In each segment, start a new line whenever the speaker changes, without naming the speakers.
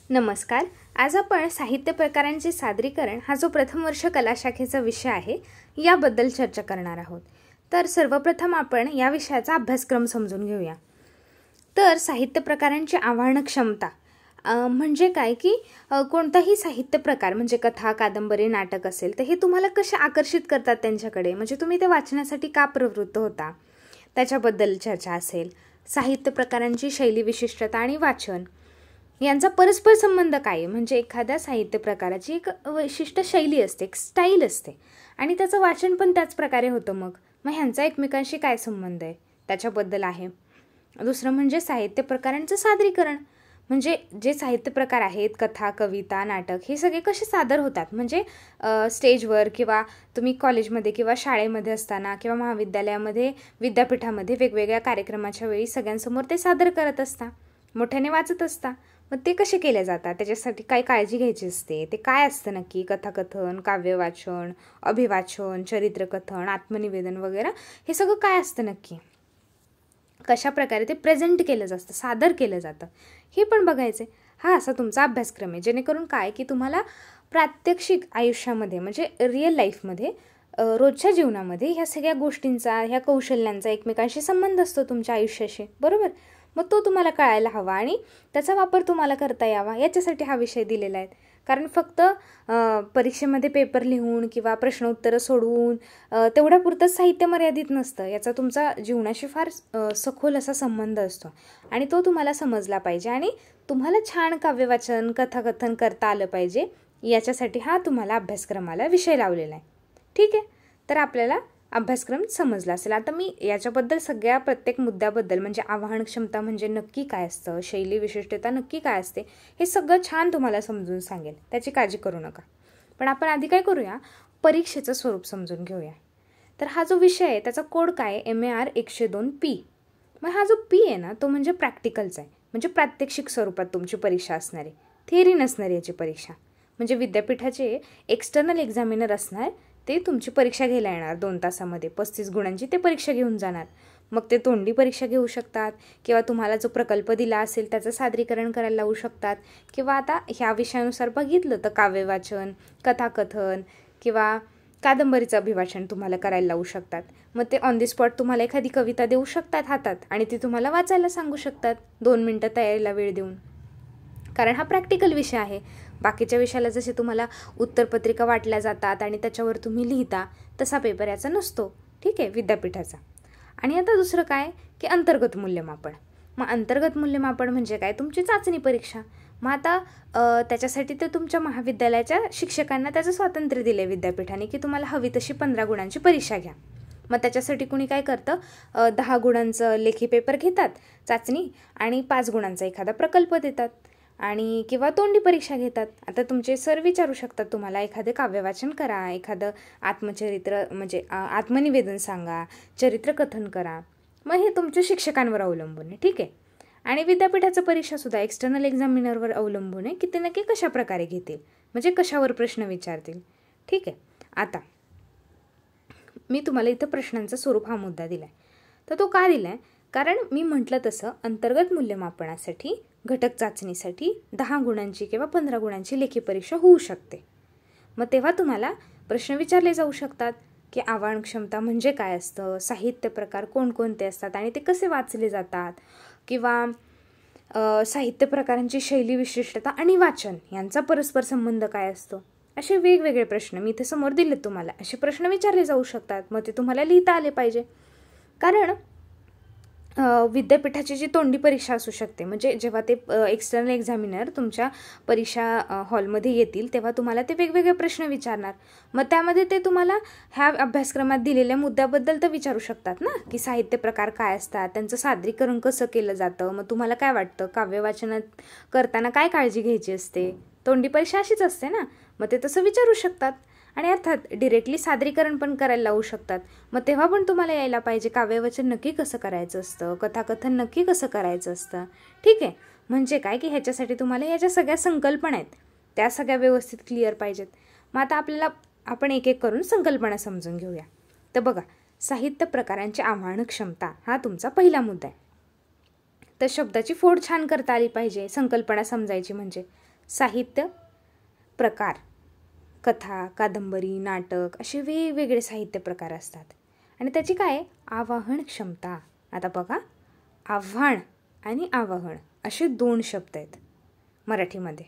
नमस्कार. आज आपण साहित्य प्रकारांचे सादरीकरण हा जो प्रथम वर्ष कला शाखेचा विषय आहे याबद्दल चर्चा करणार आहोत. तर सर्वप्रथम आपण या विषयाचा अभ्यासक्रम समजून घेऊया. तर साहित्य प्रकारांची आवाहन क्षमता म्हणजे काय की कोणताही साहित्य प्रकार म्हणजे कथा, कादंबरी, नाटक असेल तर हे तुम्हाला कसे आकर्षित करतात त्यांच्याकडे, म्हणजे तुम्ही ते वाचण्यासाठी का प्रवृत्त होता त्याच्याबद्दल चर्चा असेल. साहित्य प्रकारांची शैली विशिष्टता आणि वाचन यांचा परस्पर संबंध काय, म्हणजे एखाद्या साहित्य प्रकाराची एक विशिष्ट शैली असते, एक स्टाईल असते आणि त्याचं वाचन पण त्याच प्रकारे होतं. मग ह्यांचा एकमेकांशी काय संबंध आहे त्याच्याबद्दल आहे. दुसरं म्हणजे साहित्य प्रकारांचं सादरीकरण, म्हणजे जे साहित्य प्रकार आहेत कथा, कविता, नाटक हे सगळे कसे सादर होतात, म्हणजे स्टेजवर किंवा तुम्ही कॉलेजमध्ये किंवा शाळेमध्ये असताना किंवा महाविद्यालयामध्ये, विद्यापीठामध्ये वेगवेगळ्या कार्यक्रमाच्या वेळी सगळ्यांसमोर ते सादर करत असता, मोठ्याने वाचत असता. मग ते कसे केले जातात, त्याच्यासाठी काय काळजी घ्यायची असते, ते काय असतं नक्की, कथाकथन, काव्यवाचन, अभिवाचन, चरित्रकथन, आत्मनिवेदन वगैरे हे सगळं काय असतं नक्की, कशा प्रकारे ते प्रेझेंट केलं जातं, सादर केलं जातं हे पण बघायचं. हा असा तुमचा अभ्यासक्रम आहे, जेणेकरून काय की तुम्हाला प्रात्यक्षिक आयुष्यामध्ये म्हणजे रिअल लाईफमध्ये रोजच्या जीवनामध्ये ह्या सगळ्या गोष्टींचा, ह्या कौशल्यांचा एकमेकांशी संबंध असतो तुमच्या आयुष्याशी, बरोबर. मग तो तुम्हाला कळायला हवा आणि त्याचा वापर तुम्हाला करता यावा याच्यासाठी हा विषय दिलेला आहे. कारण फक्त परीक्षेमध्ये पेपर लिहून किंवा प्रश्न उत्तरं सोडवून तेवढ्यापुरतंच साहित्य मर्यादित नसतं, याचा तुमचा जीवनाशी फार सखोल असा संबंध असतो आणि तो तुम्हाला समजला पाहिजे आणि तुम्हाला छान काव्यवाचन, कथाकथन करता आलं पाहिजे, याच्यासाठी हा तुम्हाला अभ्यासक्रमाला विषय लावलेला आहे. ठीक आहे, तर आपल्याला अभ्यासक्रम समजला असेल. आता मी याच्याबद्दल सगळ्या प्रत्येक मुद्द्याबद्दल, म्हणजे आवाहन क्षमता म्हणजे नक्की काय असतं, शैली विशिष्टता नक्की काय असते, हे सगळं छान तुम्हाला समजून सांगेल, त्याची काळजी करू नका. पण आपण आधी काय करूया, परीक्षेचं स्वरूप समजून घेऊया. तर हा जो विषय आहे त्याचा कोड काय, MAR 102P. मग हा जो P आहे ना, तो म्हणजे प्रॅक्टिकलचा आहे, म्हणजे प्रात्यक्षिक स्वरूपात तुमची परीक्षा असणार आहे, थिअरी नसणार याची परीक्षा. म्हणजे विद्यापीठाचे एक्सटर्नल एक्झामिनर असणार, ते तुमची परीक्षा घ्यायला येणार 2 तासामध्ये, 35 गुणांची ते परीक्षा घेऊन जाणार. मग ते तोंडी परीक्षा घेऊ शकतात किंवा तुम्हाला जो प्रकल्प दिला असेल त्याचं सादरीकरण करायला लावू शकतात, किंवा आता ह्या विषयानुसार बघितलं तर काव्यवाचन, कथाकथन किंवा कादंबरीचं अभिवाचन तुम्हाला करायला लावू शकतात. मग ते ऑन दी स्पॉट तुम्हाला एखादी कविता देऊ शकतात हातात आणि ती तुम्हाला वाचायला सांगू शकतात 2 मिनटं तयारीला वेळ देऊन, कारण हा प्रॅक्टिकल विषय आहे. बाकीच्या विषयाला जसे तुम्हाला उत्तरपत्रिका वाटल्या जातात आणि त्याच्यावर तुम्ही लिहिता, तसा पेपर याचा नसतो, ठीक आहे, विद्यापीठाचा. आणि आता दुसरं काय की अंतर्गत मूल्यमापन. मग अंतर्गत मूल्यमापन म्हणजे काय, तुमची चाचणी परीक्षा. मग आता त्याच्यासाठी तर तुमच्या महाविद्यालयाच्या शिक्षकांना त्याचं स्वातंत्र्य दिलं आहे विद्यापीठाने की तुम्हाला हवी तशी 15 गुणांची परीक्षा घ्या. मग त्याच्यासाठी कुणी काय करतं, 10 गुणांचं लेखी पेपर घेतात चाचणी आणि 5 गुणांचा एखादा प्रकल्प देतात आणि किंवा तोंडी परीक्षा घेतात. आता तुमचे सर विचारू शकतात तुम्हाला, एखादे काव्यवाचन करा, एखादं आत्मचरित्र म्हणजे आत्मनिवेदन सांगा, चरित्रकथन करा. मग हे तुमच्या शिक्षकांवर अवलंबून आहे, ठीक आहे. आणि विद्यापीठाचं परीक्षासुद्धा एक्सटर्नल एक्झामिनरवर अवलंबून आहे की ते नक्की कशा प्रकारे घेतील, म्हणजे कशावर प्रश्न विचारतील, ठीक आहे. आता मी तुम्हाला इथं प्रश्नांचं स्वरूप हा मुद्दा दिला आहे. तर तो का दिला आहे, कारण मी म्हटलं तसं अंतर्गत मूल्यमापनासाठी, घटक चाचणीसाठी 10 गुणांची किंवा 15 गुणांची लेखी परीक्षा होऊ शकते. मग तेव्हा तुम्हाला प्रश्न विचारले जाऊ शकतात की आवाहन क्षमता म्हणजे काय असतं, साहित्य प्रकार कोणकोणते असतात आणि ते कसे वाचले जातात, किंवा साहित्य प्रकारांची शैली विशिष्टता आणि वाचन यांचा परस्पर संबंध काय असतो, असे वेगवेगळे प्रश्न मी इथे समोर दिलेत तुम्हाला. असे प्रश्न विचारले जाऊ शकतात, मग ते तुम्हाला लिहिता आले पाहिजे. कारण विद्यापीठाची जी तोंडी परीक्षा असू शकते, म्हणजे जेव्हा ते एक्सटर्नल एक्झामिनर तुमच्या परीक्षा हॉलमध्ये येतील तेव्हा तुम्हाला ते वेगवेगळे प्रश्न विचारणार. मग त्यामध्ये ते तुम्हाला ह्या अभ्यासक्रमात दिलेल्या मुद्द्याबद्दल तर विचारू शकतात ना, की साहित्य प्रकार काय असतात, त्यांचं सादरीकरण कसं केलं जातं, मग तुम्हाला काय वाटतं काव्यवाचनात करताना काय काळजी घ्यायची असते, तोंडी परीक्षा अशीच असते ना, मग ते तसं विचारू शकतात. आणि अर्थात डिरेक्टली सादरीकरण पण करायला लावू शकतात. मग तेव्हा पण तुम्हाला यायला पाहिजे काव्यवाचन नक्की कसं करायचं असतं, कथाकथन नक्की कसं करायचं असतं, ठीक आहे. म्हणजे काय की ह्याच्यासाठी तुम्हाला ह्याच्या सगळ्या संकल्पना आहेत त्या सगळ्या व्यवस्थित क्लिअर पाहिजेत. मग आता आपण एक एक करून संकल्पना समजून घेऊया. तर बघा, साहित्य प्रकारांची आवाहन क्षमता हा तुमचा पहिला मुद्दा आहे. तर शब्दाची फोड छान करता आली पाहिजे संकल्पना समजायची म्हणजे. साहित्य प्रकार, कथा, कादंबरी, नाटक असे वेगवेगळे साहित्य प्रकार असतात आणि त्याची काय आवाहन क्षमता. आता बघा, आव्हान आणि आवाहन असे 2 शब्द आहेत मराठीमध्ये.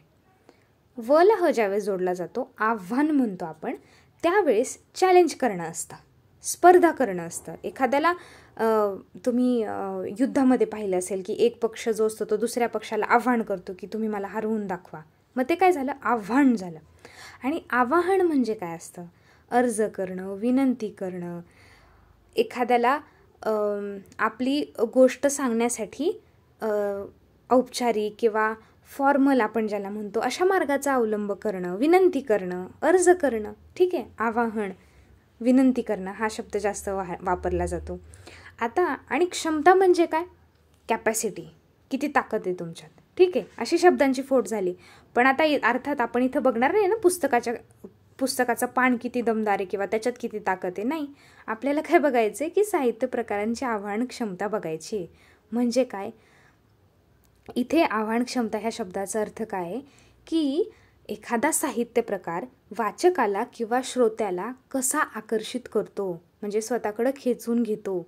व ला ह ज्यावेळेस जोडला जातो, आव्हान म्हणतो आपण, त्यावेळेस चॅलेंज करणं असतं, स्पर्धा करणं असतं. एखाद्याला तुम्ही युद्धामध्ये पाहिलं असेल की एक पक्ष जो असतो तो दुसऱ्या पक्षाला आव्हान करतो की तुम्ही मला हरवून दाखवा. मग ते काय झालं, आव्हान झालं. आणि आवाहन म्हणजे काय असतं, अर्ज करणं, विनंती करणं, एखाद्याला आपली गोष्ट सांगण्यासाठी औपचारिक किंवा फॉर्मल आपण ज्याला म्हणतो अशा मार्गाचा अवलंब करणं, विनंती करणं, अर्ज करणं. ठीक आहे, आवाहन, विनंती करणं हा शब्द जास्त वापरला जातो. आता आणि क्षमता म्हणजे काय, कॅपॅसिटी, किती ताकद आहे तुमच्यात. ठीक आहे, अशी शब्दांची फोड झाली. पण आता अर्थात आपण इथं बघणार नाही ना पुस्तकाचं पान किती दमदार आहे किंवा त्याच्यात किती ताकद आहे. नाही, आपल्याला काय बघायचं आहे की साहित्य प्रकारांची आव्हान क्षमता बघायची आहे. म्हणजे काय, इथे आव्हान क्षमता ह्या शब्दाचा अर्थ काय आहे की एखादा साहित्य प्रकार वाचकाला किंवा श्रोत्याला कसा आकर्षित करतो, म्हणजे स्वतःकडे खेचून घेतो,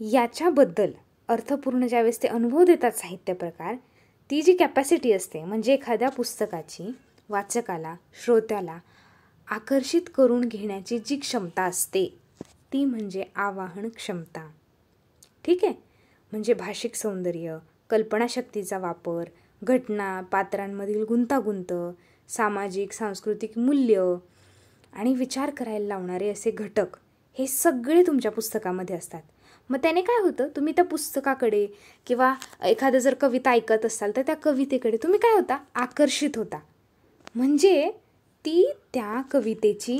याच्याबद्दल अर्थपूर्ण ज्यावेळेस ते अनुभव देतात साहित्य प्रकार, ती जी कॅपॅसिटी असते, म्हणजे एखाद्या पुस्तकाची वाचकाला, श्रोत्याला आकर्षित करून घेण्याची जी क्षमता असते ती म्हणजे आवाहन क्षमता. ठीक आहे, म्हणजे भाषिक सौंदर्य, कल्पनाशक्तीचा वापर, घटना, पात्रांमधील गुंतागुंत, सामाजिक सांस्कृतिक मूल्य आणि विचार करायला लावणारे असे घटक, हे सगळे तुमच्या पुस्तकामध्ये असतात. मग त्याने काय होतं, तुम्ही त्या पुस्तकाकडे किंवा एखादं जर कविता ऐकत असाल तर त्या कवितेकडे तुम्ही काय होता, आकर्षित होता. म्हणजे ती त्या कवितेची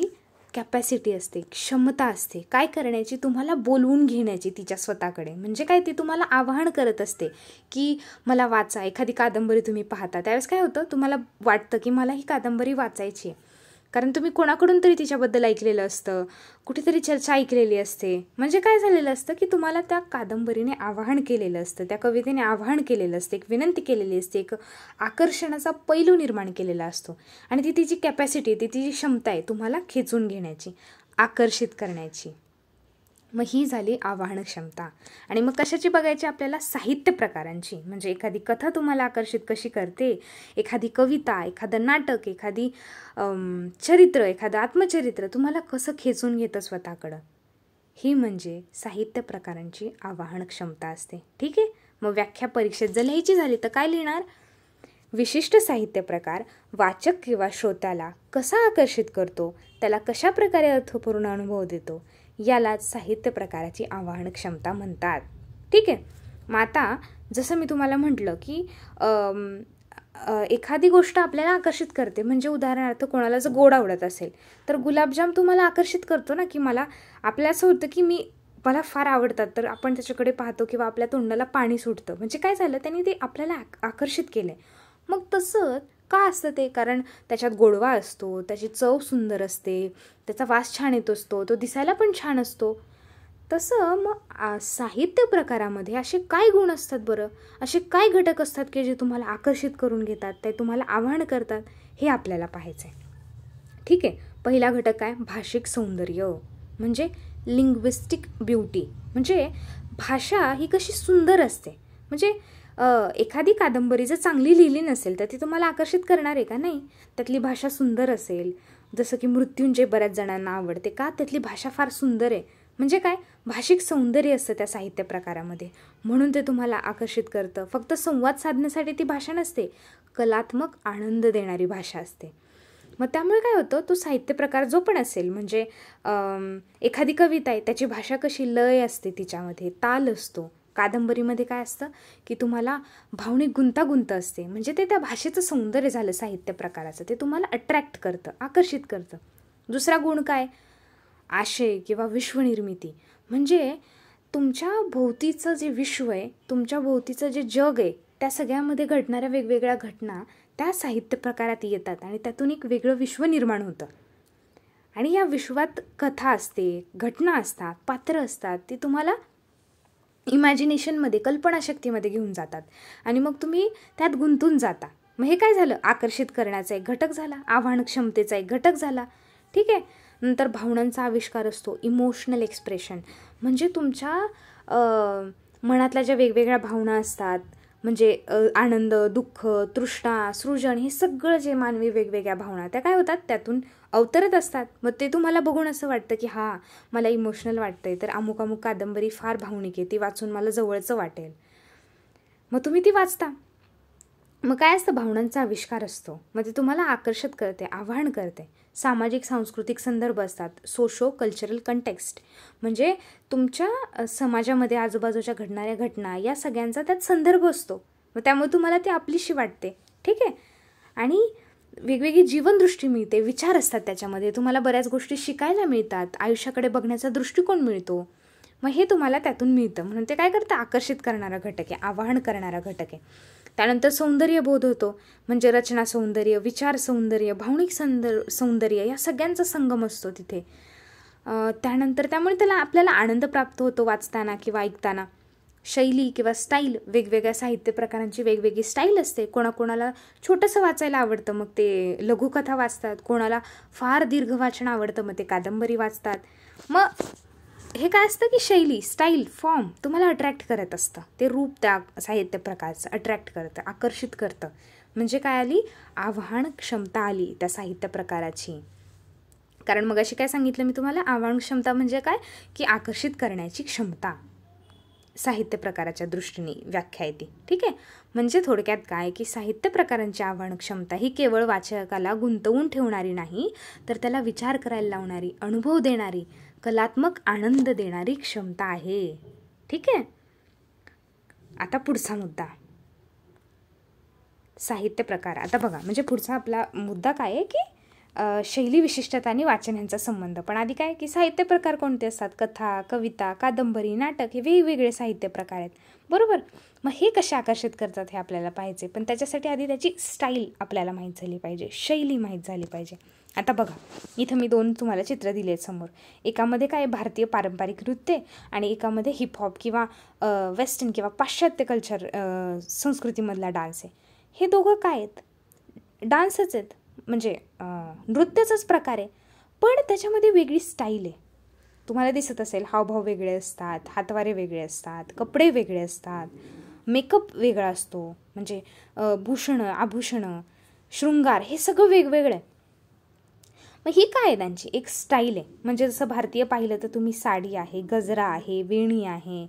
कॅपॅसिटी असते, क्षमता असते काय करण्याची, तुम्हाला बोलवून घेण्याची तिच्या स्वतःकडे. म्हणजे काय, ती तुम्हाला आवाहन करत असते की मला वाचा. एखादी कादंबरी तुम्ही पाहता त्यावेळेस काय होतं, तुम्हाला वाटतं की मला ही कादंबरी वाचायची आहे, कारण तुम्ही कोणाकडून तरी तिच्याबद्दल ऐकलेलं असतं, कुठेतरी चर्चा ऐकलेली असते. म्हणजे काय झालेलं असतं की तुम्हाला त्या कादंबरीने आवाहन केलेलं असतं, त्या कवितेने आवाहन केलेलं असतं, एक विनंती केलेली असते, एक आकर्षणाचा पैलू निर्माण केलेला असतो. आणि ती तिची कॅपॅसिटी, ती तिची क्षमता आहे तुम्हाला खेचून घेण्याची, आकर्षित करण्याची. मग ही झाली आवाहन क्षमता. आणि मग कशाची बघायची आपल्याला, साहित्य प्रकारांची. म्हणजे एखादी कथा तुम्हाला आकर्षित कशी करते, एखादी कविता, एखादं नाटक, एखादी चरित्र, एखादं आत्मचरित्र तुम्हाला कसं खेचून घेतं स्वतःकडं, ही म्हणजे साहित्य प्रकारांची आवाहन क्षमता असते. ठीक आहे, मग व्याख्या परीक्षेत जर लिहायची झाली तर काय लिहिणार, विशिष्ट साहित्य प्रकार वाचक किंवा श्रोत्याला कसा आकर्षित करतो, त्याला कशा प्रकारे अर्थपूर्ण अनुभव देतो, यालाच साहित्य प्रकाराची आवाहन क्षमता म्हणतात. ठीक आहे, मग आता जसं मी तुम्हाला म्हटलं की एखादी गोष्ट आपल्याला आकर्षित करते. म्हणजे उदाहरणार्थ कोणाला जर गोड आवडत असेल तर गुलाबजाम तुम्हाला आकर्षित करतो ना, की आपल्याला असं होतं की मला फार आवडतात, तर आपण त्याच्याकडे पाहतो किंवा आपल्या तोंडाला पाणी सुटतं. म्हणजे काय झालं, त्यांनी ते आपल्याला आकर्षित केलंय. मग तसं का असतं ते, कारण त्याच्यात गोडवा असतो, त्याची चव सुंदर असते, त्याचा वास छान येत असतो, तो दिसायला पण छान असतो. तसं मग साहित्य प्रकारामध्ये असे काय गुण असतात बरं, असे काय घटक असतात की जे तुम्हाला आकर्षित करून घेतात, ते तुम्हाला आवाहन करतात, हे आपल्याला पाहायचं आहे. ठीक आहे, पहिला घटक काय, भाषिक सौंदर्य, म्हणजे लिंग्विस्टिक ब्युटी. म्हणजे भाषा ही कशी सुंदर असते. म्हणजे एखादी कादंबरी जर चांगली लिहिली नसेल तर ती तुम्हाला आकर्षित करणार आहे का, नाही. त्यातली भाषा सुंदर असेल, जसं की मृत्युंजय बऱ्याच जणांना आवडते का, त्यातली भाषा फार सुंदर आहे. म्हणजे काय, भाषिक सौंदर्य असतं त्या साहित्य प्रकारामध्ये, म्हणून ते तुम्हाला आकर्षित करतं. फक्त संवाद साधण्यासाठी ती भाषा नसते, कलात्मक आनंद देणारी भाषा असते. मग त्यामुळे काय होतं, तो साहित्य प्रकार जो पण असेल, म्हणजे एखादी कविता आहे त्याची भाषा कशी, लय असते तिच्यामध्ये, ताल असतो. कादंबरीमध्ये काय असतं की तुम्हाला भावनिक गुंतागुंत असते. म्हणजे ते त्या भाषेचं सौंदर्य झालं साहित्य प्रकाराचं, ते तुम्हाला अट्रॅक्ट करतं, आकर्षित करतं. दुसरा गुण काय, आशय किंवा विश्वनिर्मिती. म्हणजे तुमच्या भोवतीचं जे विश्व आहे, तुमच्या भोवतीचं जे जग आहे, त्या सगळ्यामध्ये घडणाऱ्या वेगवेगळ्या घटना त्या साहित्य प्रकारात येतात आणि त्यातून एक वेगळं विश्व निर्माण होतं. आणि या विश्वात कथा असते, घटना असतात, पात्र असतात, ती तुम्हाला इमॅजिनेशनमध्ये, कल्पनाशक्तीमध्ये घेऊन जातात आणि मग तुम्ही त्यात गुंतून जाता. मग हे काय झालं, आकर्षित करण्याचा एक घटक झाला, आवाहन क्षमतेचा एक घटक झाला. ठीक आहे. नंतर भावनांचा आविष्कार असतो, इमोशनल एक्सप्रेशन, म्हणजे तुमच्या मनातल्या ज्या वेगवेगळ्या भावना असतात, म्हणजे आनंद, दुःख, तृष्णा, सृजन, हे सगळं जे मानवी वेगवेगळ्या भावना त्या काय होतात, त्यातून अवतरत असतात. मग ते तुम्हाला बघून असं वाटतं की हां, मला इमोशनल वाटतंय, तर अमुक अमुक कादंबरी फार भावनिक आहे, ती वाचून मला जवळचं वाटेल. मग तुम्ही ती वाचता. मग काय असतं, भावनांचा आविष्कार असतो. मग ते तुम्हाला आकर्षित करते, आवाहन करते. सामाजिक सांस्कृतिक संदर्भ असतात, सोशो कल्चरल कंटेक्स्ट, म्हणजे तुमच्या समाजामध्ये आजूबाजूच्या घडणाऱ्या घटना या सगळ्यांचा त्यात संदर्भ असतो. मग त्यामुळे तुम्हाला ते आपलीशी वाटते. ठीक आहे. आणि वेगवेगळी जीवनदृष्टी मिळते, विचार असतात त्याच्यामध्ये, तुम्हाला बऱ्याच गोष्टी शिकायला मिळतात, आयुष्याकडे बघण्याचा दृष्टिकोन मिळतो. मग हे तुम्हाला त्यातून मिळतं. म्हणून ते काय करतं, आकर्षित करणारा घटक आहे, आवाहन करणारा घटक आहे. त्यानंतर सौंदर्यबोध होतो, म्हणजे रचना सौंदर्य, विचार सौंदर्य, भावनिक सौंदर्य या सगळ्यांचा संगम असतो तिथे. त्यानंतर त्यामुळे आपल्याला आनंद प्राप्त होतो वाचताना किंवा ऐकताना. शैली किंवा स्टाईल, वेगवेगळ्या साहित्य प्रकारांची वेगवेगळी स्टाईल असते. कोणाकोणाला छोटंसं वाचायला आवडतं, मग ते लघुकथा वाचतात. कोणाला फार दीर्घ वाचन आवडतं, मग ते कादंबरी वाचतात. मग हे काय असतं की शैली, स्टाईल, फॉर्म तुम्हाला अट्रॅक्ट करत असतं. ते रूप त्या साहित्य प्रकारचं अट्रॅक्ट करतं, आकर्षित करतं. म्हणजे काय आली, आवाहन क्षमता आली त्या साहित्य प्रकाराची. कारण मग अशी काय सांगितलं मी तुम्हाला, आवाहन क्षमता म्हणजे काय की आकर्षित करण्याची क्षमता साहित्य प्रकाराच्या दृष्टीने व्याख्या येते. ठीक आहे. म्हणजे थोडक्यात काय की साहित्य प्रकारांची आवाहन क्षमता ही केवळ वाचकाला गुंतवून ठेवणारी नाही, तर त्याला विचार करायला लावणारी, अनुभव देणारी, कलात्मक आनंद देणारी क्षमता आहे. ठीक आहे. आता पुढचा मुद्दा, साहित्य प्रकार. आता बघा, म्हणजे पुढचा आपला मुद्दा काय आहे की शैली विशिष्टता आणि वाचन यांचा संबंध. पण आधी काय की साहित्य प्रकार कोणते असतात, कथा, कविता, कादंबरी, नाटक, हे वेगवेगळे साहित्य प्रकार आहेत. बरोबर. मग हे कसे आकर्षित करतात हे आपल्याला पाहिजे. पण त्याच्यासाठी आधी त्याची स्टाईल आपल्याला माहीत झाली पाहिजे, शैली माहीत झाली पाहिजे. आता बघा, इथं मी 2 तुम्हाला चित्र दिले आहेत समोर. एकामध्ये काय भारतीय पारंपरिक नृत्य आणि एकामध्ये हिपहॉप किंवा वेस्टर्न किंवा पाश्चात्य कल्चर संस्कृतीमधला डान्स आहे. हे दोघं काय आहेत, डान्सच आहेत, म्हणजे नृत्याचाच प्रकार आहे, पण त्याच्यामध्ये वेगळी स्टाईल आहे. तुम्हाला दिसत असेल, हावभाव वेगळे असतात, हातवारे वेगळे असतात, कपडे वेगळे असतात, मेकअप वेगळा असतो, म्हणजे भूषणं, आभूषणं, शृंगार, हे सगळं वेगवेगळं आहे. मग ही काय आहे, त्यांची एक स्टाईल आहे. म्हणजे जसं भारतीय पाहिलं तर तुम्ही साडी आहे, गजरा आहे, वेणी आहे,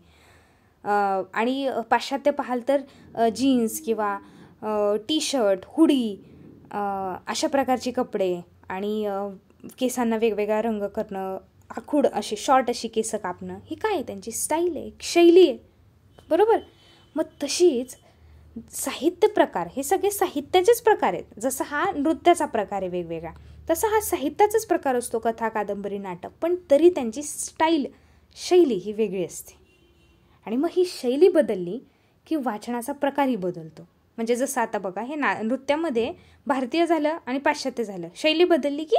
आणि पाश्चात्य पाहाल तर जीन्स किंवा टी शर्ट, हुडी, अशा प्रकारचे कपडे, आणि केसांना वेगवेगळा रंग करणं, आखूड अशी शॉर्ट अशी केस कापणं, ही काय आहे, त्यांची स्टाईल आहे, शैली आहे. बरोबर. मग तशीच साहित्य प्रकार, हे सगळे साहित्याचेच प्रकार आहेत. जसं हा नृत्याचा प्रकार आहे वेगवेगळा, तसा हा साहित्याचाच प्रकार असतो, कथा, कादंबरी, नाटक. पण तरी त्यांची स्टाईल, शैली ही वेगळी असते. आणि मग ही शैली बदलली की वाचनाचा प्रकारही बदलतो. म्हणजे जसं आता बघा, हे नृत्यामध्ये भारतीय झालं आणि पाश्चात्य झालं, शैली बदलली की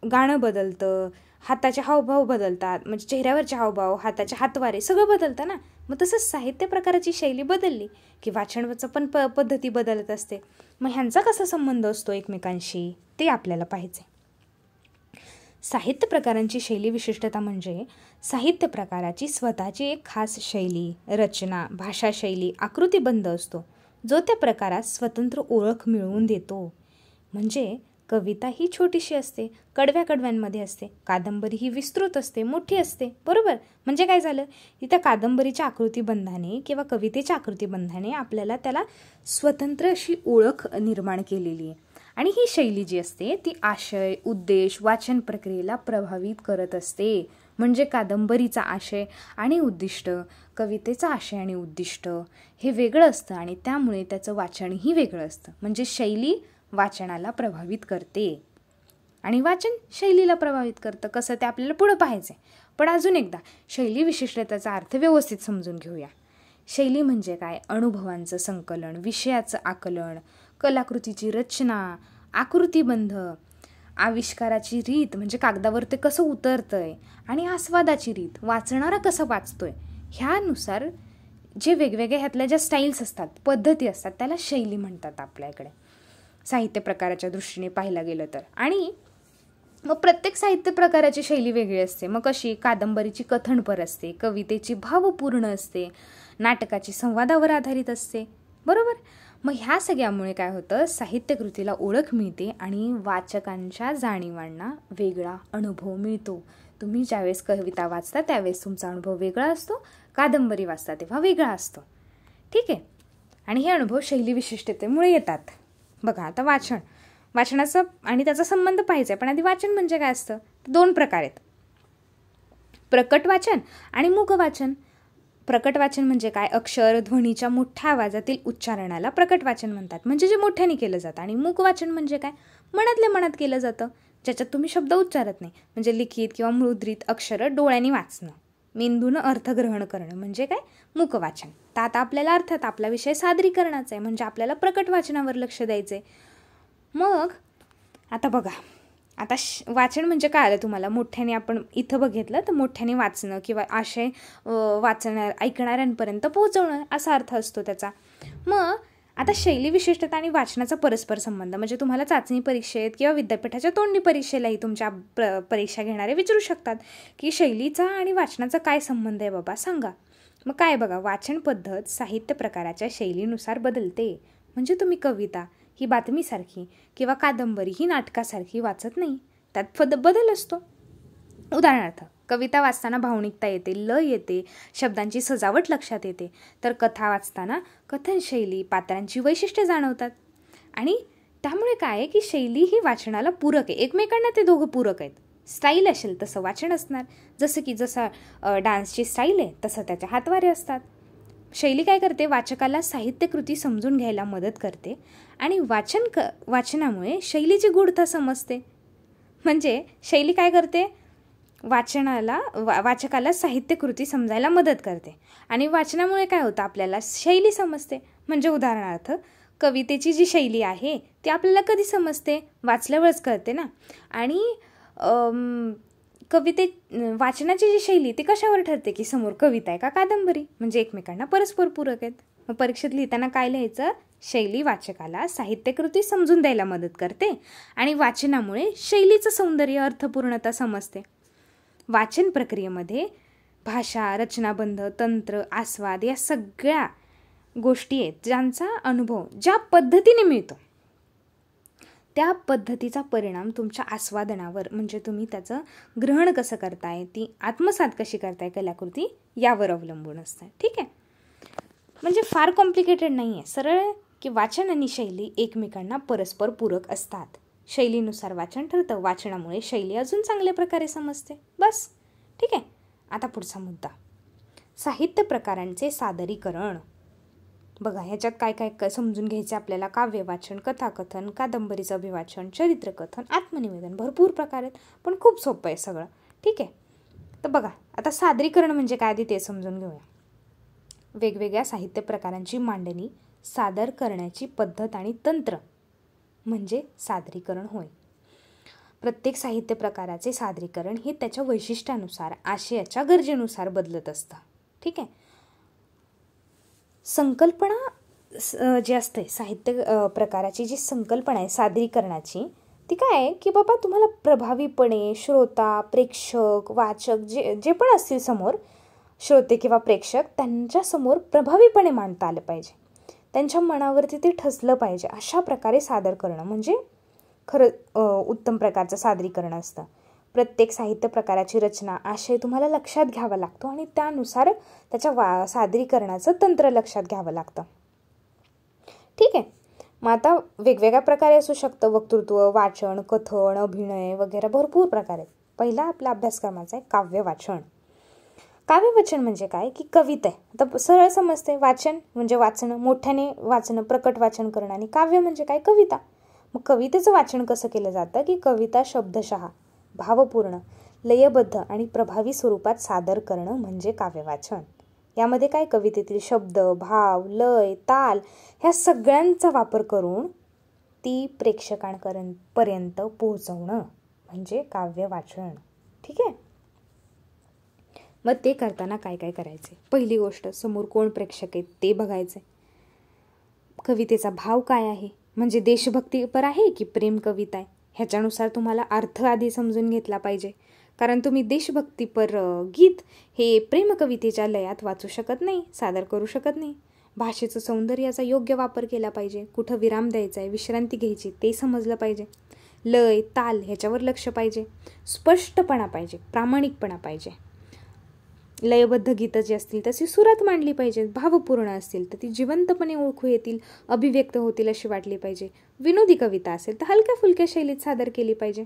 गाणं बदलतं, हाताचे हावभाव बदलतात, म्हणजे चेहऱ्यावरचे हावभाव, हाताचे हातवारे सगळं बदलतं ना. मग तसंच साहित्य प्रकाराची शैली बदलली की वाचनाचं पण पद्धती बदलत असते. मग ह्यांचा कसा संबंध असतो एकमेकांशी ते आपल्याला पाहिजे. साहित्य प्रकारांची शैली विशिष्टता म्हणजे साहित्य प्रकाराची स्वतःची एक खास शैली, रचना, भाषाशैली, आकृतिबंध असतो, जो त्या प्रकारात स्वतंत्र ओळख मिळवून देतो. म्हणजे कविता ही छोटीशी असते, कडव्यांमध्ये असते, कादंबरी ही विस्तृत असते, मोठी असते. बरोबर. म्हणजे काय झालं, तिथं कादंबरीच्या आकृतिबंधाने किंवा कवितेच्या आकृतिबंधाने आपल्याला त्याला स्वतंत्र अशी ओळख निर्माण केलेली आहे. आणि ही शैली जी असते ती आशय, उद्देश, वाचन प्रक्रियेला प्रभावित करत असते. म्हणजे कादंबरीचा आशय आणि उद्दिष्ट, कवितेचा आशय आणि उद्दिष्ट हे वेगळं असतं, आणि त्यामुळे त्याचं वाचनही वेगळं असतं. म्हणजे शैली वाचनाला प्रभावित करते आणि वाचन शैलीला प्रभावित करतं. कसं ते आपल्याला पुढं पाहायचं आहे. पण अजून एकदा शैली विशिष्टतेचा अर्थ व्यवस्थित समजून घेऊया. शैली म्हणजे काय, अनुभवांचं संकलन, विषयाचं आकलन, कलाकृतीची रचना, आकृतिबंध, आविष्काराची रीत म्हणजे कागदावर ते कसं उतरतंय, आणि आस्वादाची रीत, वाचणारा कसं वाचतोय, ह्यानुसार जे वेगवेगळ्या ह्यातल्या ज्या स्टाईल्स असतात, पद्धती असतात, त्याला शैली म्हणतात आपल्याकडे साहित्य प्रकाराच्या दृष्टीने पाहायला गेलं तर. आणि मग प्रत्येक साहित्य प्रकाराची शैली वेगळी असते. मग कशी, कादंबरीची कथनपर असते, कवितेची भावपूर्ण असते, नाटकाची संवादावर आधारित असते, बरोबर. मग ह्या सगळ्यामुळे काय होतं, साहित्यकृतीला ओळख मिळते आणि वाचकांच्या जाणीवांना वेगळा अनुभव मिळतो. तुम्ही ज्यावेळेस कविता वाचता त्यावेळेस तुमचा अनुभव वेगळा असतो, कादंबरी वाचता तेव्हा वेगळा असतो. ठीक आहे. आणि हे अनुभव शैली विशिष्टतेमुळे येतात. बघा आता वाचनाचा आणि त्याचा संबंध पाहिजे. पण आधी वाचन म्हणजे काय असतं, 2 प्रकार आहेत, प्रकट वाचन आणि मूक वाचन. प्रकट वाचन म्हणजे काय, अक्षर ध्वनीच्या मोठ्या आवाजातील उच्चारणाला प्रकट वाचन म्हणतात, म्हणजे जे मोठ्याने केलं जातं. आणि मूक वाचन म्हणजे काय, मनातल्या मनात केलं जातं, ज्याच्यात तुम्ही शब्द उच्चारत नाही, म्हणजे लिखित किंवा मुद्रित अक्षरं डोळ्यांनी वाचणं, मेंदूनं अर्थग्रहण करणं म्हणजे काय, मूक वाचन. तर आता आपल्याला अर्थात आपला विषय सादरीकरणाचा आहे, म्हणजे आपल्याला प्रकट वाचनावर लक्ष द्यायचं आहे. मग आता बघा, आता वाचन म्हणजे काय आलं तुम्हाला, मोठ्याने आपण इथं बघितलं तर मोठ्याने वाचणं किंवा आशय ऐकणाऱ्यांपर्यंत पोहोचवणं असा अर्थ असतो त्याचा. मग आता शैली विशिष्टता आणि वाचनाचा परस्पर संबंध म्हणजे तुम्हाला चाचणी परीक्षेत किंवा विद्यापीठाच्या तोंडी परीक्षेलाही तुमच्या परीक्षा घेणारे विचारू शकतात की शैलीचा आणि वाचनाचा काय संबंध आहे बाबा, सांगा. मग काय बघा, वाचन पद्धत साहित्य प्रकाराच्या शैलीनुसार बदलते. म्हणजे तुम्ही कविता ही बातमीसारखी किंवा कादंबरी ही नाटकासारखी वाचत नाही, त्यात बदल असतो. उदाहरणार्थ, कविता वाचताना भावनिकता येते, लय येते, शब्दांची सजावट लक्षात येते, तर कथा वाचताना कथनशैली, पात्रांची वैशिष्ट्ये जाणवतात. आणि त्यामुळे काय आहे की शैली ही वाचनाला पूरक आहे, एकमेकांना ते दोघं पूरक आहेत. स्टाईल असेल तसं वाचन असणार, जसं डान्सची स्टाईल आहे तसं त्याच्या हातवारे असतात. शैली काय करते, वाचकाला साहित्यकृती समजून घ्यायला मदत करते आणि वाचनामुळे शैलीची गूढता समजते. म्हणजे शैली काय करते, वाचकाला साहित्यकृती समजायला मदत करते आणि वाचनामुळे काय होतं, आपल्याला शैली समजते. म्हणजे उदाहरणार्थ, कवितेची जी शैली आहे ती आपल्याला कधी समजते, वाचल्यावरच कळते ना. आणि वाचनाची जी शैली ती कशावर ठरते की समोर कविता आहे का कादंबरी, म्हणजे एकमेकांना परस्पर पूरक आहेत. मग परीक्षेत लिहिताना काय लिहायचं, शैली वाचकाला साहित्यकृती समजून द्यायला मदत करते आणि वाचनामुळे शैलीचं सौंदर्य, अर्थपूर्णता समजते. वाचन प्रक्रियेमध्ये भाषा, रचनाबंध, तंत्र, आस्वाद या सगळ्या गोष्टी आहेत ज्यांचा अनुभव ज्या पद्धतीने मिळतो त्या पद्धतीचा परिणाम तुमच्या आस्वादनावर, म्हणजे तुम्ही त्याचं ग्रहण कसं करताय, ती आत्मसात कशी करताय कलाकृती, यावर अवलंबून असतं. ठीक आहे. म्हणजे फार कॉम्प्लिकेटेड नाही आहे, सरळ की वाचन आणि शैली एकमेकांना परस्पर पूरक असतात. शैलीनुसार वाचन ठरतं, वाचनामुळे शैली अजून चांगल्या प्रकारे समजते. बस. ठीक आहे. आता पुढचा मुद्दा, साहित्य प्रकारांचे सादरीकरण. बघा ह्याच्यात काय काय समजून घ्यायचं आपल्याला. काव्य वाचन, कथाकथन, कादंबरीचं अभिवाचन, चरित्रकथन, आत्मनिवेदन, भरपूर प्रकार आहेत, पण खूप सोपं आहे सगळं. ठीक आहे. तर बघा आता सादरीकरण म्हणजे काय आधी ते समजून घेऊया. वेगवेगळ्या साहित्य प्रकारांची मांडणी, सादर करण्याची पद्धत आणि तंत्र म्हणजे सादरीकरण होय. प्रत्येक साहित्य प्रकाराचे सादरीकरण हे त्याच्या वैशिष्ट्यानुसार, आशयाच्या गरजेनुसार बदलत असतं. ठीक आहे. संकल्पना जी असते साहित्य प्रकाराची, जी संकल्पना आहे सादरीकरणाची, ती काय आहे की बाबा तुम्हाला प्रभावीपणे श्रोता, प्रेक्षक, वाचक जे पण असतील समोर, श्रोते किंवा प्रेक्षक, त्यांच्यासमोर प्रभावीपणे मांडता आलं पाहिजे, त्यांच्या मनावरती ते ठसलं पाहिजे, अशा प्रकारे सादर करणं म्हणजे खरं उत्तम प्रकारचं सादरीकरण असतं. प्रत्येक साहित्य प्रकाराची रचना, आशय तुम्हाला लक्षात घ्यावा लागतो आणि त्यानुसार त्याच्या सादरीकरणाचं तंत्र लक्षात घ्यावं लागतं. ठीक आहे. मग आता वेगवेगळ्या प्रकारे असू शकतं, वक्तृत्व, वाचन, कथन, अभिनय वगैरे भरपूर प्रकार आहेत. पहिला आपला अभ्यासक्रमाचा आहे काव्य वाचन. काव्य वाचन म्हणजे काय की कविता आहे. आता सरळ समजते, वाचन म्हणजे वाचणं, मोठ्याने वाचणं, प्रकट वाचन करणं, आणि काव्य म्हणजे काय, कविता. मग कवितेचं वाचन कसं केलं जातं की कविता शब्दशः भावपूर्ण, लयबद्ध आणि प्रभावी स्वरूपात सादर करणं म्हणजे काव्य वाचन. यामध्ये काय, कवितेतील शब्द, भाव, लय, ताल ह्या सगळ्यांचा वापर करून ती प्रेक्षकांपर्यंत पोहोचवणं म्हणजे काव्य वाचन. ठीक आहे. मग ते करताना काय काय करायचे? पहिली गोष्ट, समोर कोण प्रेक्षक आहेत ते बघायचे. कवितेचा भाव काय आहे, म्हणजे देशभक्तीपर आहे की प्रेम कविता आहे, ह्याच्यानुसार तुम्हाला अर्थ आधी समजून घेतला पाहिजे. कारण तुम्ही देशभक्तीपर गीत हे प्रेमकवितेच्या लयात वाचू शकत नाही, सादर करू शकत नाही. भाषेचं सौंदर्याचा योग्य वापर केला पाहिजे. कुठं विराम द्यायचा आहे, विश्रांती घ्यायची ते समजलं पाहिजे. लय, ताल ह्याच्यावर लक्ष पाहिजे. स्पष्टपणा पाहिजे, प्रामाणिकपणा पाहिजे. लयबद्ध गीतं जी असतील तशी सुरात मांडली पाहिजेत. भावपूर्ण असतील तर ती जिवंतपणे ओळखू येतील, अभिव्यक्त होतील अशी वाटली पाहिजे. विनोदी कविता असेल तर हलक्या फुलक्या शैलीत सादर केली पाहिजे.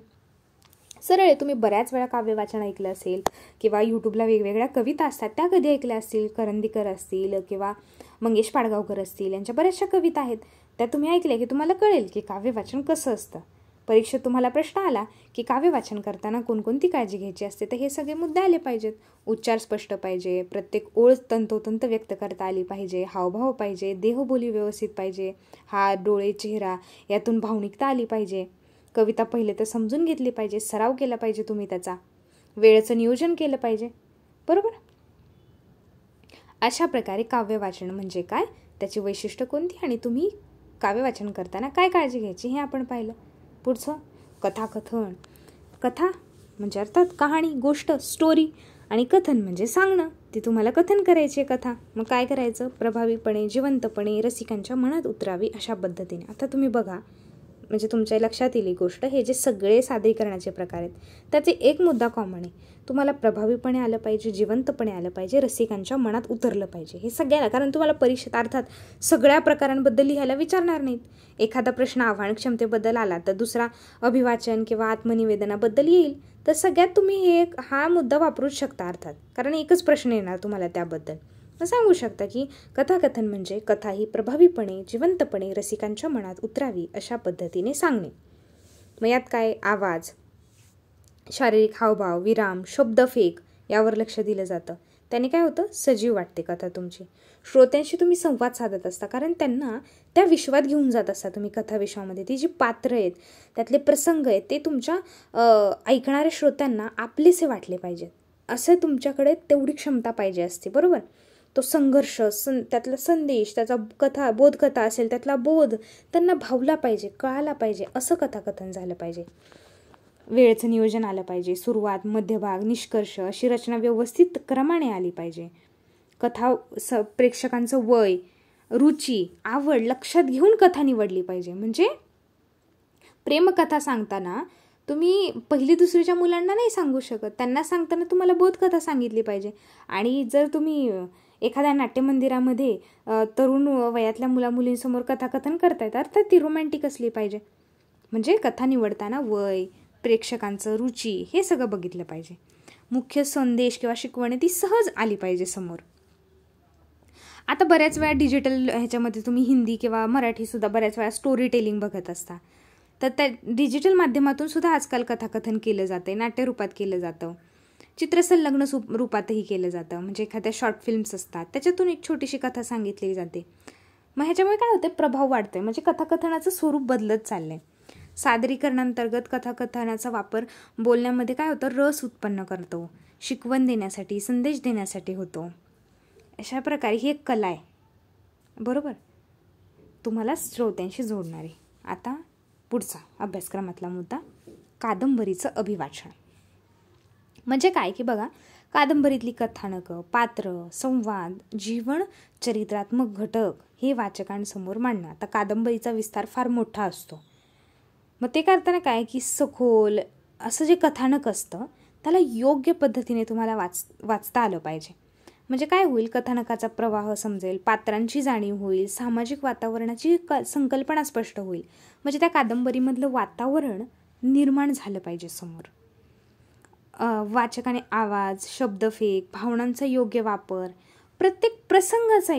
सरळ तुम्ही बऱ्याच वेळा काव्य वाचन ऐकलं असेल किंवा यूट्यूबला वेगवेगळ्या कविता असतात त्या कधी ऐकल्या असतील. करंदीकर असतील किंवा मंगेश पाडगावकर असतील, यांच्या बऱ्याचशा कविता आहेत त्या तुम्ही ऐकल्या की तुम्हाला कळेल की काव्य वाचन कसं असतं. परीक्षेत तुम्हाला प्रश्न आला की काव्य वाचन करताना कोणकोणती काळजी घ्यायची असते, तर हे सगळे मुद्दे आले पाहिजेत. उच्चार स्पष्ट पाहिजे, प्रत्येक ओळ तंतोतंत व्यक्त करता आली पाहिजे, हावभाव पाहिजे, देहबोली व्यवस्थित पाहिजे, हात, डोळे, चेहरा यातून भावनिकता आली पाहिजे. कविता पहिले तर समजून घेतली पाहिजे, सराव केला पाहिजे तुम्ही त्याचा, वेळेचं नियोजन केलं पाहिजे, बरोबर. अशा प्रकारे काव्य वाचन म्हणजे काय, त्याची वैशिष्ट्य कोणती आणि तुम्ही काव्य वाचन करताना काय काळजी घ्यायची हे आपण पाहिलं. पुढचं कथाकथन. कथा म्हणजे अर्थात कहाणी, गोष्ट, स्टोरी, आणि कथन म्हणजे सांगणं. ती तुम्हाला कथन करायची आहे कथा. मग काय करायचं? प्रभावीपणे, जिवंतपणे, रसिकांच्या मनात उतरावी अशा पद्धतीने. आता तुम्ही बघा, म्हणजे तुमच्या लक्षात येईल गोष्ट, हे जे सगळे सादरीकरणाचे प्रकार आहेत त्याचे एक मुद्दा कॉमन आहे. तुम्हाला प्रभावीपणे आलं पाहिजे, जिवंतपणे आलं पाहिजे, रसिकांच्या मनात उतरलं पाहिजे. हे सगळ्याला, कारण तुम्हाला परीक्षेत अर्थात सगळ्या प्रकारांबद्दल लिहायला विचारणार नाहीत. एखादा प्रश्न आव्हान क्षमतेबद्दल आला तर दुसरा अभिवाचन किंवा आत्मनिवेदनाबद्दल येईल, तर सगळ्यात तुम्ही हा मुद्दा वापरूच शकता अर्थात, कारण एकच प्रश्न येणार तुम्हाला त्याबद्दल. मग सांगू शकता की कथाकथन म्हणजे कथा ही प्रभावीपणे, जिवंतपणे रसिकांच्या मनात उतरावी अशा पद्धतीने सांगणे. मग यात काय, आवाज, शारीरिक हावभाव, विराम, शब्दफेक यावर लक्ष दिलं जातं. त्याने काय होतं, सजीव वाटते कथा तुमची. श्रोत्यांशी तुम्ही संवाद साधत असता, कारण त्यांना त्या विश्वात घेऊन जात असता तुम्ही. कथा विश्वामध्ये ती जी पात्र आहेत, त्यातले प्रसंग आहेत, ते तुमच्या ऐकणाऱ्या श्रोत्यांना आपलेसे वाटले पाहिजेत, असं तुमच्याकडे तेवढी क्षमता पाहिजे असते, बरोबर. तो संघर्ष, त्यातला संदेश, त्याचा बोधकथा असेल त्यातला बोध त्यांना भावला पाहिजे, कळाला पाहिजे, असं कथाकथन झालं पाहिजे. वेळेचं नियोजन आलं पाहिजे. सुरुवात, मध्यभाग, निष्कर्ष अशी रचना व्यवस्थित क्रमाने आली पाहिजे. कथा प्रेक्षकांचं वय, रुची, आवड लक्षात घेऊन कथा निवडली पाहिजे. म्हणजे प्रेमकथा सांगताना तुम्ही पहिली दुसरीच्या मुलांना नाही सांगू शकत, त्यांना सांगताना तुम्हाला बोधकथा सांगितली पाहिजे. आणि जर तुम्ही एखाद्या नाट्यमंदिरामध्ये तरुण वयातल्या मुलामुलींसमोर कथाकथन करतायत, अर्थात ती रोमॅन्टिक असली पाहिजे. म्हणजे कथा निवडताना वय, प्रेक्षकांचं रुची हे सगळं बघितलं पाहिजे. मुख्य संदेश किंवा शिकवणे ती सहज आली पाहिजे समोर. आता बऱ्याच वेळा डिजिटल ह्याच्यामध्ये तुम्ही हिंदी किंवा मराठीसुद्धा बऱ्याच वेळा स्टोरी टेलिंग बघत असता, तर त्या डिजिटल माध्यमातून सुद्धा आजकाल कथाकथन केलं जातं, नाट्यरूपात केलं जातं, चित्रसंलग्न रूपातही केलं जातं. म्हणजे एखाद्या शॉर्ट फिल्म्स असतात त्याच्यातून एक छोटीशी कथा सांगितली जाते. मग ह्याच्यामुळे काय होतं, प्रभाव वाढतोय, म्हणजे कथाकथनाचं स्वरूप बदलत चाललंय. सादरीकरणांतर्गत कथाकथनाचा वापर बोलण्यामध्ये काय होतं, रस उत्पन्न करतो, शिकवण देण्यासाठी, संदेश देण्यासाठी होतो. अशा प्रकारे ही एक कला आहे, बरोबर, तुम्हाला श्रोत्यांशी जोडणारी. आता पुढचा अभ्यासक्रमातला मुद्दा, कादंबरीचं अभिवाचन. म्हणजे काय की बघा, कादंबरीतली कथानकं, पात्र, संवाद, जीवन चरित्रात्मक घटक हे वाचकांसमोर मांडणं. आता कादंबरीचा विस्तार फार मोठा असतो, मग ते करताना काय की सखोल असं जे कथानक असतं त्याला योग्य पद्धतीने तुम्हाला वाचता आलं पाहिजे. म्हणजे काय होईल, कथानकाचा प्रवाह समजेल, पात्रांची जाणीव होईल, सामाजिक वातावरणाची संकल्पना स्पष्ट होईल. म्हणजे त्या कादंबरीमधलं वातावरण निर्माण झालं पाहिजे समोर. वाचकाने आवाज, शब्दफेक, भावनांचा योग्य वापर, प्रत्येक प्रसंगाचा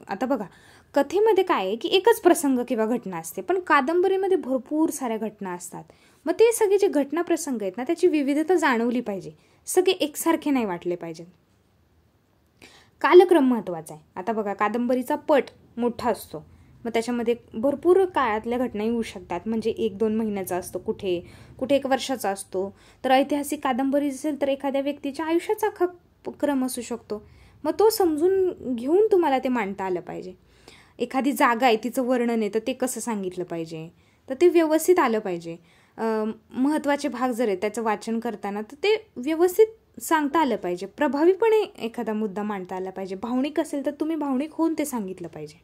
आता बघा, कथेमध्ये काय आहे की एकच प्रसंग किंवा घटना असते, पण कादंबरीमध्ये भरपूर साऱ्या घटना असतात. मग ते सगळे जे घटना प्रसंग आहेत ना, त्याची विविधता जाणवली पाहिजे, सगळे एकसारखे नाही वाटले पाहिजे. कालक्रम महत्त्वाचा आहे. आता बघा, कादंबरीचा पट मोठा असतो, मग त्याच्यामध्ये भरपूर काळातल्या घटना येऊ शकतात. म्हणजे 1-2 महिन्याचा असतो, कुठे 1 वर्षाचा असतो. तर ऐतिहासिक कादंबरी असेल तर एखाद्या व्यक्तीच्या आयुष्याचा क्रम असू शकतो. मग तो समजून घेऊन तुम्हाला ते मांडता आलं पाहिजे. एखादी जागा आहे, तिचं वर्णन आहे, तर ते कसं सांगितलं पाहिजे, तर ते व्यवस्थित आलं पाहिजे. महत्त्वाचे भाग जर आहेत त्याचं वाचन करताना तर ते व्यवस्थित सांगता आलं पाहिजे. प्रभावीपणे एखादा मुद्दा मांडता आला पाहिजे. भावनिक असेल तर तुम्ही भावनिक होऊन ते सांगितलं पाहिजे.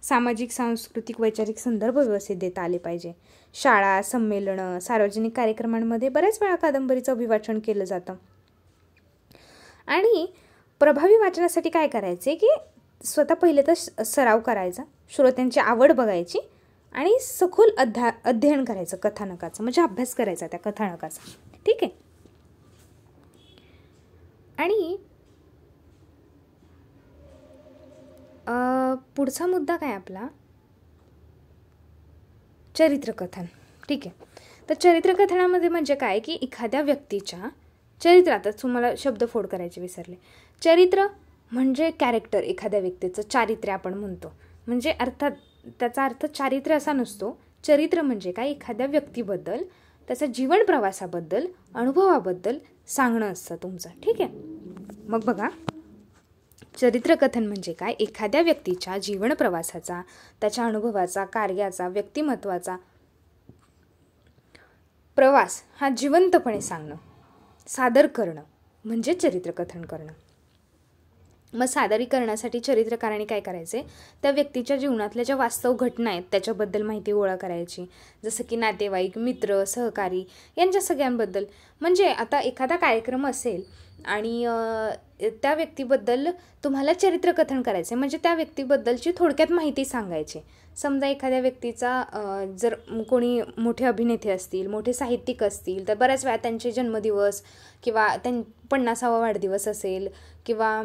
सामाजिक, सांस्कृतिक, वैचारिक संदर्भ व्यवस्थित देता आले पाहिजे. शाळा, संमेलनं, सार्वजनिक कार्यक्रमांमध्ये बऱ्याच वेळा कादंबरीचं अभिवाचन केलं जातं. आणि प्रभावी वाचनासाठी काय करायचे की स्वतः पहिले तर सराव करायचा, श्रोत्यांची आवड बघायची आणि सखोल अध्ययन करायचं कथानकाचं, म्हणजे अभ्यास करायचा त्या कथानकाचा. ठीक आहे. आणि पुढचा मुद्दा काय आपला, चरित्रकथन. ठीक आहे. तर चरित्रकथनामध्ये म्हणजे काय की एखाद्या व्यक्तीच्या चरित्रातच, तुम्हाला शब्दफोड करायचे विसरले, चरित्र म्हणजे कॅरेक्टर, एखाद्या व्यक्तीचं चारित्र्य आपण म्हणतो. म्हणजे अर्थात त्याचा अर्थ चारित्र्य असा नसतो. चरित्र म्हणजे काय, एखाद्या व्यक्तीबद्दल, त्याच्या जीवन प्रवासाबद्दल, अनुभवाबद्दल सांगणं असतं तुमचं. ठीक आहे. मग बघा, चरित्रकथन म्हणजे काय, एखाद्या व्यक्तीच्या जीवन प्रवासाचा, त्याच्या अनुभवाचा, कार्याचा, व्यक्तिमत्वाचा प्रवास हा जिवंतपणे सांगणं, सादर करणं म्हणजे चरित्रकथन करणं. मग सादरीकरणासाठी चरित्रकाराने काय करायचे, त्या व्यक्तीच्या जीवनातल्या ज्या वास्तव घटना आहेत त्याच्याबद्दल माहिती गोळा करायची. जसं की नातेवाईक, मित्र, सहकारी यांच्या सगळ्यांबद्दल. म्हणजे आता एखादा कार्यक्रम असेल आणि त्या व्यक्तीबद्दल तुम्हाला चरित्रकथन करायचे, म्हणजे त्या व्यक्तीबद्दलची थोडक्यात माहिती सांगायची. समजा एखाद्या व्यक्तीचा जर कोणी मोठे अभिनेते असतील, मोठे साहित्यिक असतील, तर बऱ्याच वेळा त्यांचे जन्मदिवस किंवा 50वा वाढदिवस असेल किंवा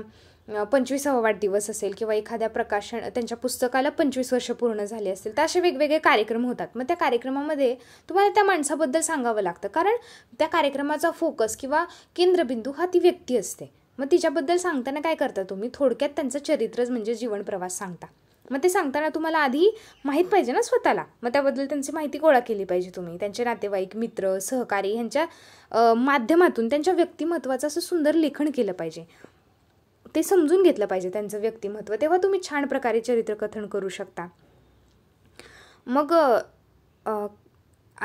25वा वाढदिवस असेल किंवा एखाद्या प्रकाशन, त्यांच्या पुस्तकाला 25 वर्ष पूर्ण झाले असतील, तर असे वेगवेगळे कार्यक्रम होतात. मग त्या कार्यक्रमामध्ये तुम्हाला त्या माणसाबद्दल सांगावं लागतं, कारण त्या कार्यक्रमाचा फोकस किंवा केंद्रबिंदू हा ती व्यक्ती असते. मग तिच्याबद्दल सांगताना काय करता तुम्ही, थोडक्यात त्यांचं चरित्रच म्हणजे जीवन प्रवास सांगता. मग ते सांगताना तुम्हाला आधी माहीत पाहिजे ना स्वतःला, मग त्याबद्दल त्यांची माहिती गोळा केली पाहिजे तुम्ही. त्यांचे नातेवाईक, मित्र, सहकारी यांच्या माध्यमातून त्यांच्या व्यक्तिमत्वाचं असं सुंदर लेखन केलं पाहिजे. ते समजून घेतलं पाहिजे त्यांचं व्यक्तिमत्व, तेव्हा तुम्ही छान प्रकारे चरित्रकथन करू शकता. मग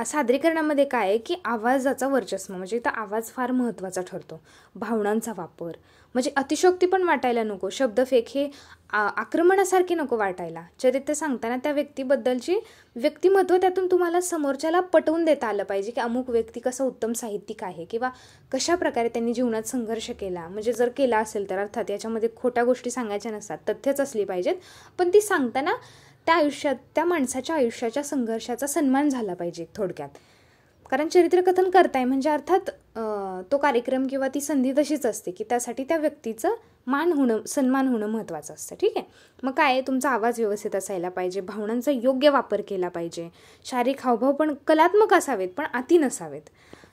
सादरीकरणामध्ये काय आहे की आवाजाचा वर्चस्व, म्हणजे इथं आवाज फार महत्त्वाचा ठरतो. भावनांचा वापर, म्हणजे अतिशयोक्ती पण वाटायला नको, शब्दफेक हे आक्रमणासारखे नको वाटायला. चरित्र सांगताना त्या व्यक्तीबद्दलची व्यक्तिमत्व त्यातून तुम्हाला समोरच्याला पटवून देता आलं पाहिजे की अमुक व्यक्ती कसा उत्तम साहित्यिक आहे किंवा कशा प्रकारे त्यांनी जीवनात संघर्ष केला. म्हणजे जर केला असेल तर अर्थात याच्यामध्ये खोट्या गोष्टी सांगायच्या नसतात, तथ्यच असली पाहिजेत, पण ती सांगताना त्या आयुष्यात, त्या माणसाच्या आयुष्याच्या संघर्षाचा सन्मान झाला पाहिजे थोडक्यात. कारण चरित्रकथन करताय म्हणजे अर्थात तो कार्यक्रम किंवा ती संधी तशीच असते की त्यासाठी त्या व्यक्तीचं मान होणं, सन्मान होणं महत्त्वाचं असतं. ठीक आहे. मग काय, तुमचा आवाज व्यवस्थित असायला पाहिजे, भावनांचा योग्य वापर केला पाहिजे, शारीरिक हावभाव पण कलात्मक असावेत पण अति नसावेत.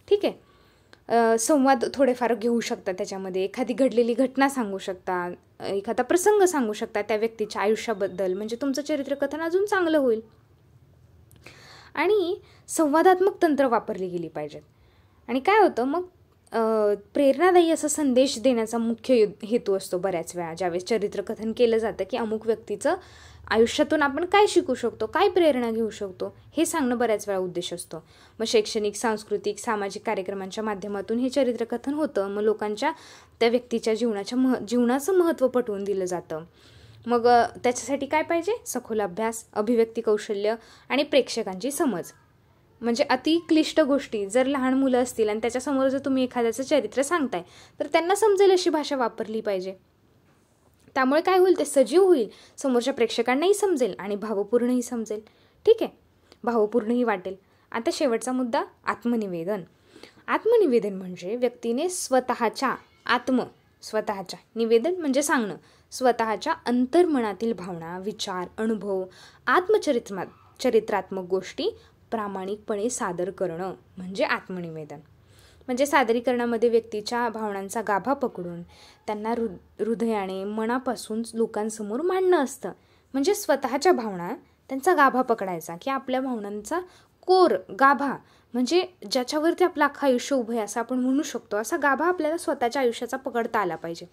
ठीक आहे. संवाद थोडेफार घेऊ शकता त्याच्यामध्ये, एखादी घडलेली घटना सांगू शकता, एखादा प्रसंग सांगू शकता त्या व्यक्तीच्या आयुष्याबद्दल, म्हणजे तुमचं चरित्रकथन अजून चांगलं होईल. आणि संवादात्मक तंत्र वापरली गेली पाहिजेत. आणि काय होतं मग, प्रेरणादायी असा संदेश देण्याचा मुख्य हेतू असतो बऱ्याच वेळा ज्यावेळेस चरित्रकथन केलं जातं की अमुक व्यक्तीचं आयुष्यातून आपण काय शिकू शकतो, काय प्रेरणा घेऊ शकतो, हे सांगणं बऱ्याच वेळा उद्देश असतो. मग शैक्षणिक, सांस्कृतिक, सामाजिक कार्यक्रमांच्या माध्यमातून हे चरित्रकथन होतं. मग लोकांच्या त्या व्यक्तीच्या जीवनाचं महत्त्व पटवून दिलं जातं. मग त्याच्यासाठी काय पाहिजे, सखोल अभ्यास, अभिव्यक्ती कौशल्य आणि प्रेक्षकांची समज. म्हणजे अति क्लिष्ट गोष्टी जर लहान मुलं असतील आणि त्याच्यासमोर जर तुम्ही एखाद्याचं चरित्र सांगताय तर त्यांना समजेल अशी भाषा वापरली पाहिजे. त्यामुळे काय होईल, ते सजीव होईल, समोरच्या प्रेक्षकांनाही समजेल आणि भावपूर्णही समजेल. ठीक आहे, भावपूर्णही वाटेल. आता शेवटचा मुद्दा, आत्मनिवेदन. आत्मनिवेदन म्हणजे व्यक्तीने स्वतःच्या निवेदन म्हणजे सांगणं, स्वतःच्या अंतर्मनातील भावना, विचार, अनुभव, चरित्रात्मक गोष्टी प्रामाणिकपणे सादर करणं म्हणजे आत्मनिवेदन. म्हणजे सादरीकरणामध्ये व्यक्तीच्या भावनांचा गाभा पकडून त्यांना हृदयाने, मनापासून लोकांसमोर मांडणं असतं. म्हणजे स्वतःच्या भावना, त्यांचा गाभा पकडायचा की आपल्या भावनांचा कोर गाभा, म्हणजे ज्याच्यावरती आपलं अख्खं आयुष्य उभं आहे असं आपण म्हणू शकतो, असा गाभा आपल्याला स्वतःच्या आयुष्याचा पकडता आला पाहिजे.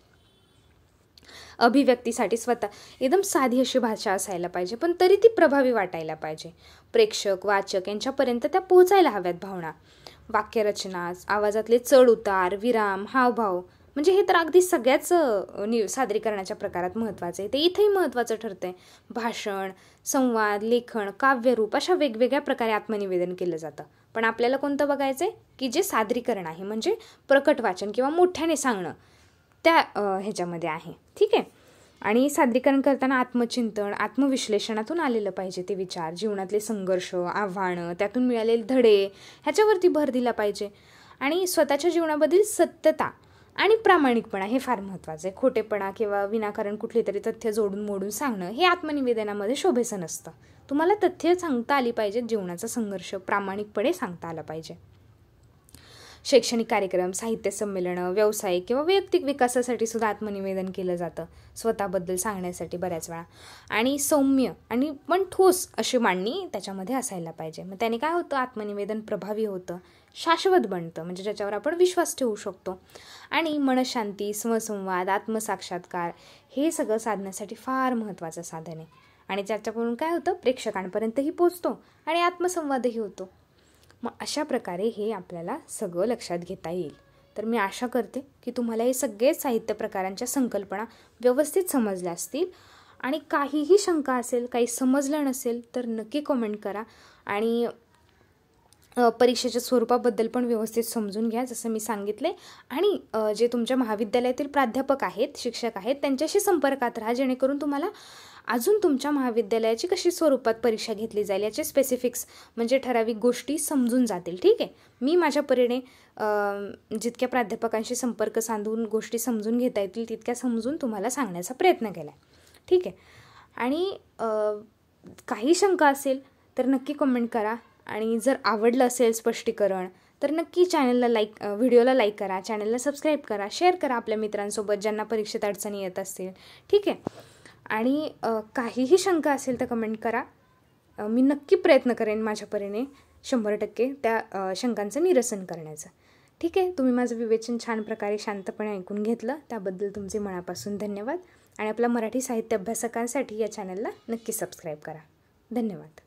अभिव्यक्तीसाठी स्वतः एकदम साधी अशी भाषा असायला पाहिजे, पण तरी ती प्रभावी वाटायला पाहिजे. प्रेक्षक वाचक यांच्यापर्यंत त्या पोहोचायला हव्यात भावना. वाक्यरचना, आवाजातले चढ उतार, विराम, हावभाव, म्हणजे हे तर अगदी सगळ्याच सादरीकरणाच्या प्रकारात महत्त्वाचं आहे. ते इथेही महत्त्वाचं ठरतंय. भाषण, संवाद, लेखन, काव्यरूप अशा वेगवेगळ्या प्रकारे आत्मनिवेदन केलं जातं. पण आपल्याला कोणतं बघायचं आहे की जे सादरीकरण आहे, म्हणजे प्रकट वाचन किंवा मोठ्याने सांगणं, त्या ह्याच्यामध्ये आहे. ठीक आहे. आणि सादरीकरण करताना आत्मचिंतन, आत्मविश्लेषणातून आलेलं पाहिजे ते विचार, जीवनातले संघर्ष, आव्हानं, त्यातून मिळालेले धडे, ह्याच्यावरती भर दिला पाहिजे. आणि स्वतःच्या जीवनाबद्दल सत्यता आणि प्रामाणिकपणा हे फार महत्त्वाचं आहे. खोटेपणा किंवा विनाकारण कुठली तरी तथ्य जोडून मोडून सांगणं हे आत्मनिवेदनामध्ये शोभेचं नसतं. तुम्हाला तथ्य सांगता आली पाहिजे, जीवनाचा संघर्ष प्रामाणिकपणे सांगता आला पाहिजे. शैक्षणिक कार्यक्रम, साहित्य संमेलनं, व्यवसाय किंवा वैयक्तिक विकासासाठी सुद्धा आत्मनिवेदन केलं जातं स्वतःबद्दल सांगण्यासाठी बऱ्याच वेळा. आणि सौम्य आणि पण ठोस अशी मांडणी त्याच्यामध्ये असायला पाहिजे. मग त्याने काय होतं, आत्मनिवेदन प्रभावी होतं, शाश्वत बनतं, म्हणजे ज्याच्यावर आपण विश्वास ठेवू शकतो. आणि मनशांती, स्वसंवाद, आत्मसाक्षात्कार हे सगळं साधण्यासाठी फार महत्त्वाचं साधन आहे. आणि ज्याच्याकडून काय होतं, प्रेक्षकांपर्यंतही पोचतो आणि आत्मसंवादही होतो. मग अशा प्रकारे हे आपल्याला सगळं लक्षात घेता येईल. तर मी आशा करते की तुम्हाला हे सगळे साहित्य प्रकारांच्या संकल्पना व्यवस्थित समजल्या असतील. आणि काहीही शंका असेल, काही समजलं नसेल तर नक्की कमेंट करा. आणि परीक्षेच्या स्वरूपाबद्दल पण व्यवस्थित समजून घ्या, जसं मी सांगितले. आणि जे तुमच्या महाविद्यालयातील प्राध्यापक आहेत, शिक्षक आहेत, त्यांच्याशी संपर्कात राहा, जेणेकरून तुम्हाला अजून तुमच्या महाविद्यालयाची कशी स्वरूपात परीक्षा घेतली जाईल याचे स्पेसिफिक्स, म्हणजे ठराविक गोष्टी समजून जातील. ठीक आहे. मी माझ्या परीने जितक्या प्राध्यापकांशी संपर्क साधून गोष्टी समजून घेता येतील तितक्या समजून तुम्हाला सांगण्याचा प्रयत्न केला आहे. ठीक आहे. आणि काही शंका असेल तर नक्की कमेंट करा. आणि जर आवडलं असेल स्पष्टीकरण तर नक्की व्हिडिओला लाईक करा, चॅनलला सबस्क्राईब करा, शेअर करा आपल्या मित्रांसोबत ज्यांना परीक्षेत अडचणी येत असतील. ठीक आहे. आणि काहीही शंका असेल तर कमेंट करा. मी नक्की प्रयत्न करेन माझ्या परीने 100% त्या शंकांचं निरसन करण्याचं. ठीक आहे. तुम्ही माझं विवेचन छान प्रकारे शांतपणे ऐकून घेतलं, त्याबद्दल तुमचे मनापासून धन्यवाद. आणि आपल्या मराठी साहित्य अभ्यासकांसाठी या चॅनलला नक्की सबस्क्राईब करा. धन्यवाद.